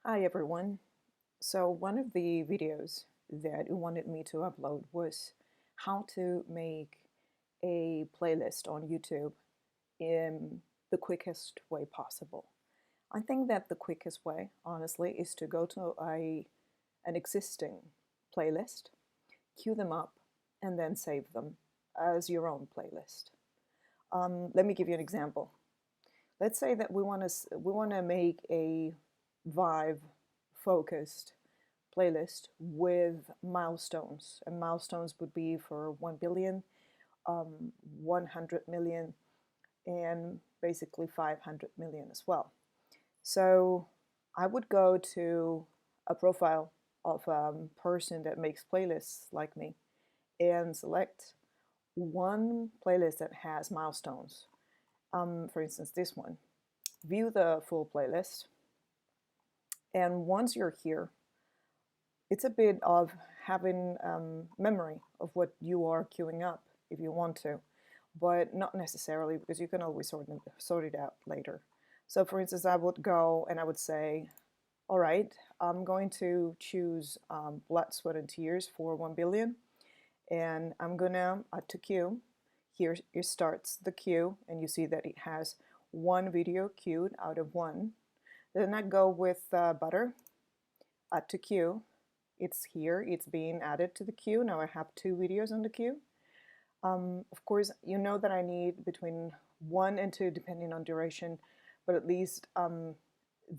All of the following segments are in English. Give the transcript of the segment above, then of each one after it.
Hi everyone. So one of the videos that you wanted me to upload was how to make a playlist on YouTube in the quickest way possible. I think that the quickest way, honestly, is to go to an existing playlist, queue them up, and then save them as your own playlist. Let me give you an example. Let's say that we want to make a vibe focused playlist with milestones, and milestones would be for 1 billion, 100 million, and basically 500 million as well. So I would go to a profile of a person that makes playlists like me and select one playlist that has milestones. For instance, this one. View the full playlist, and once you're here, it's a bit of having memory of what you are queuing up if you want to, but not necessarily, because you can always sort it out later. So for instance, I would go and I would say, all right, I'm going to choose Blood, Sweat, and Tears for 1 billion, and I'm gonna add to queue. Here it starts the queue, and you see that it has one video queued out of one. Then I go with Butter, add to queue. It's here, it's being added to the queue. Now I have 2 videos on the queue. Of course, you know that I need between 1 and 2, depending on duration, but at least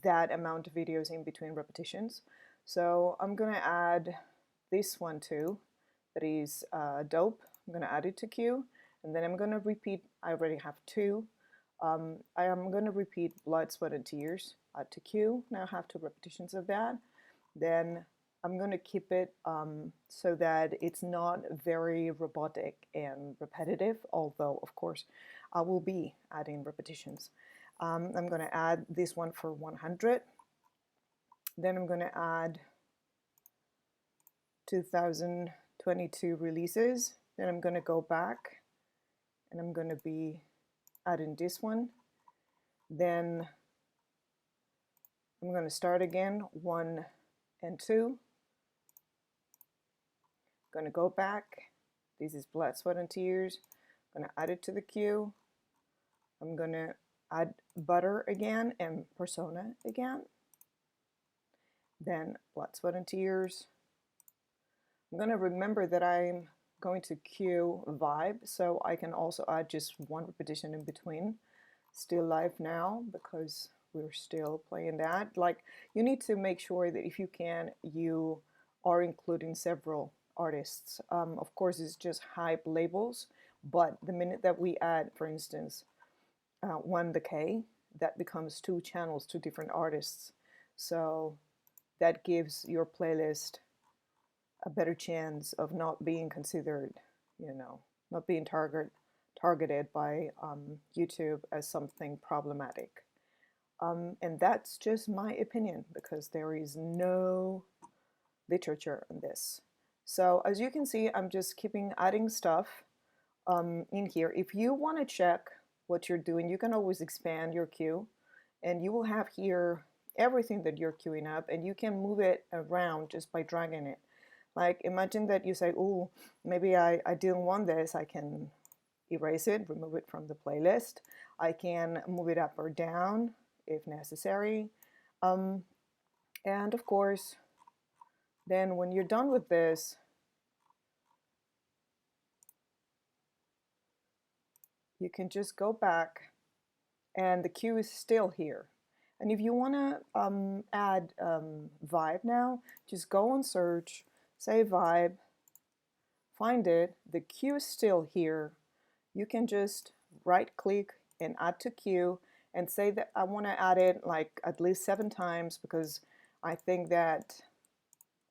that amount of videos in between repetitions. So I'm gonna add this one too, that is Dope. I'm gonna add it to queue, and then I'm gonna repeat. I already have 2. I am gonna repeat Blood, Sweat, and Tears, add to queue. Now I have 2 repetitions of that. Then I'm going to keep it so that it's not very robotic and repetitive, although of course I will be adding repetitions. I'm going to add this one for 100. Then I'm going to add 2022 releases. Then I'm going to go back and I'm going to be adding this one. Then I'm going to start again, 1 and 2. Going to go back. This is Blood, Sweat, and Tears. I'm going to add it to the queue. I'm going to add Butter again and Persona again. Then Blood, Sweat, and Tears. I'm going to remember that I'm going to queue Vibe, so I can also add just 1 repetition in between. Still Live Now, because we're still playing that. Like, you need to make sure that if you can, you are including several artists. Of course, it's just hype labels, but the minute that we add, for instance, 1 the that becomes 2 channels, 2 different artists. So that gives your playlist a better chance of not being considered, not being targeted by YouTube as something problematic. And that's just my opinion, because there is no literature on this. So as you can see, I'm just keeping adding stuff in here. If you want to check what you're doing, you can always expand your queue, and you will have here everything that you're queuing up, and you can move it around just by dragging it. Like, imagine that you say, oh, maybe I didn't want this. I can erase it, remove it from the playlist. I can move it up or down if necessary. And of course, then when you're done with this, you can just go back and the queue is still here. And if you want to add Vibe now, just go on search, say Vibe, find it, the queue is still here. You can just right click and add to queue and say that I want to add it like at least 7 times, because I think that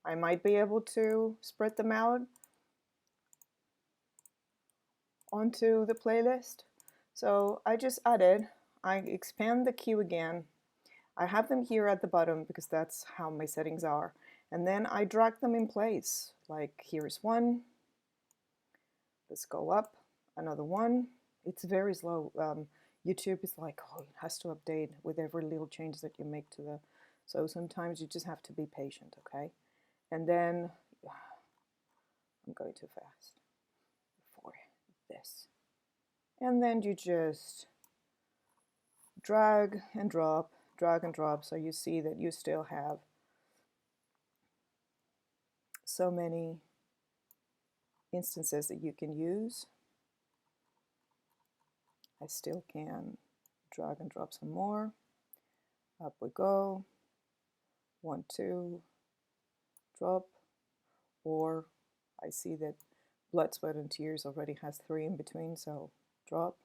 I might be able to spread them out onto the playlist. So I just added, I expand the queue again. I have them here at the bottom because that's how my settings are. And then I drag them in place. Like, here's one. Let's go up. Another one. It's very slow. YouTube is like, oh, it has to update with every little change that you make to So sometimes you just have to be patient, okay? And then, I'm going too fast for this. And then you just drag and drop, so you see that you still have so many instances that you can use. I still can drag and drop some more. Up we go. 1, 2, drop. Or I see that Blood, Sweat, and Tears already has 3 in between, so drop.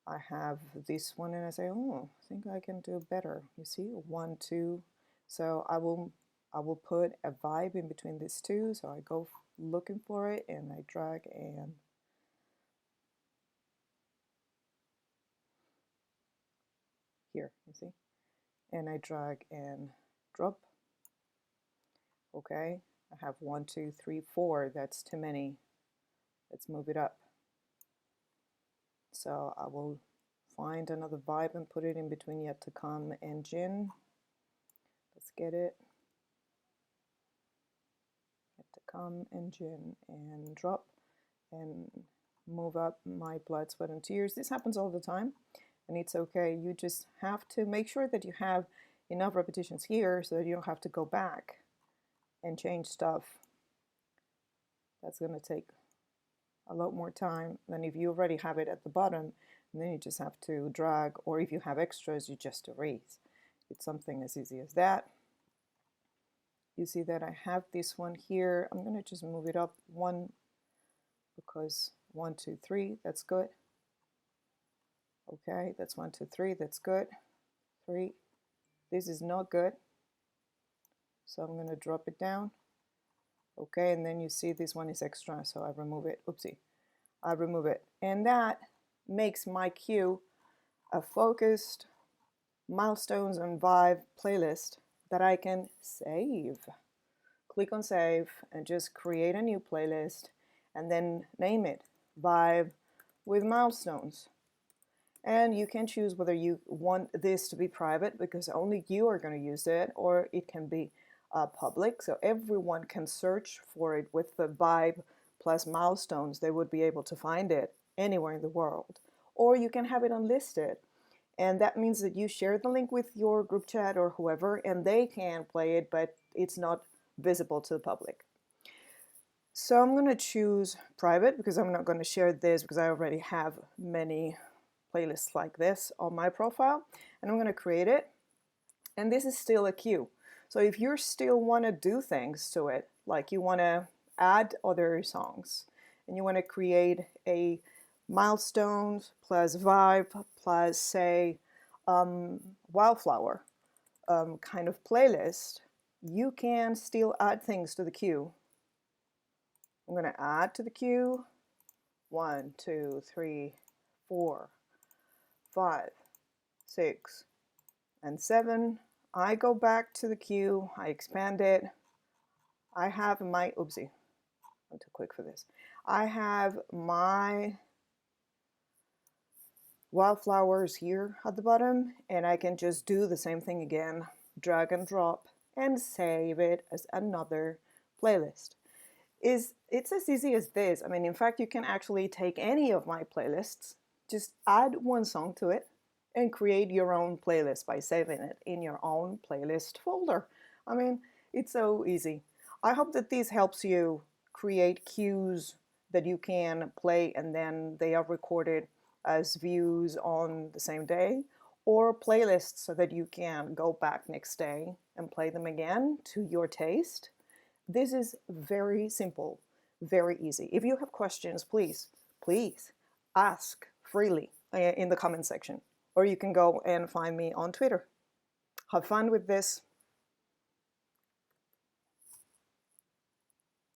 I have this one and I say, oh, I think I can do better. You see, 1, 2. So I will put a vibe in between these two. So I go looking for it and I drag and here, you see, and I drag and drop. Okay, I have 1, 2, 3, 4. That's too many. Let's move it up. So I will find another vibe and put it in between Yet to Come and Jin. Let's get it. Yet to Come and Jin and drop and move up my Blood, Sweat, and Tears. This happens all the time and it's okay. You just have to make sure that you have enough repetitions here so that you don't have to go back and change stuff. That's going to take a lot more time than if you already have it at the bottom and then you just have to drag, or if you have extras you just erase. It's something as easy as that. You see that I have this one here. I'm going to just move it up 1 because 1, 2, 3, that's good. Okay, that's 1, 2, 3, that's good. 3, this is not good. So I'm going to drop it down. Okay, and then you see this one is extra, so I remove it. Oopsie, I remove it. And that makes my cue a focused milestones and vibe playlist that I can save. Click on save and just create a new playlist and then name it Vibe with Milestones. And you can choose whether you want this to be private because only you are going to use it, or it can be public, so everyone can search for it with the vibe plus milestones. They would be able to find it anywhere in the world. Or you can have it unlisted, and that means that you share the link with your group chat or whoever and they can play it, but it's not visible to the public. So I'm going to choose private because I'm not going to share this because I already have many playlists like this on my profile, and I'm going to create it. And this is still a cue. So if you still want to do things to it, like you want to add other songs and you want to create a milestones plus vibe plus say wildflower kind of playlist, you can still add things to the queue. I'm going to add to the queue 1, 2, 3, 4, 5, 6, and 7. I go back to the queue, I expand it. I have my, oopsie, I'm too quick for this. I have my wildflowers here at the bottom, and I can just do the same thing again, drag and drop, and save it as another playlist. It's as easy as this. I mean, in fact, you can actually take any of my playlists, just add one song to it, and create your own playlist by saving it in your own playlist folder. I mean, it's so easy. I hope that this helps you create cues that you can play and then they are recorded as views on the same day, or playlists so that you can go back next day and play them again to your taste. This is very simple, very easy. If you have questions, please ask freely in the comment section. Or you can go and find me on Twitter. Have fun with this.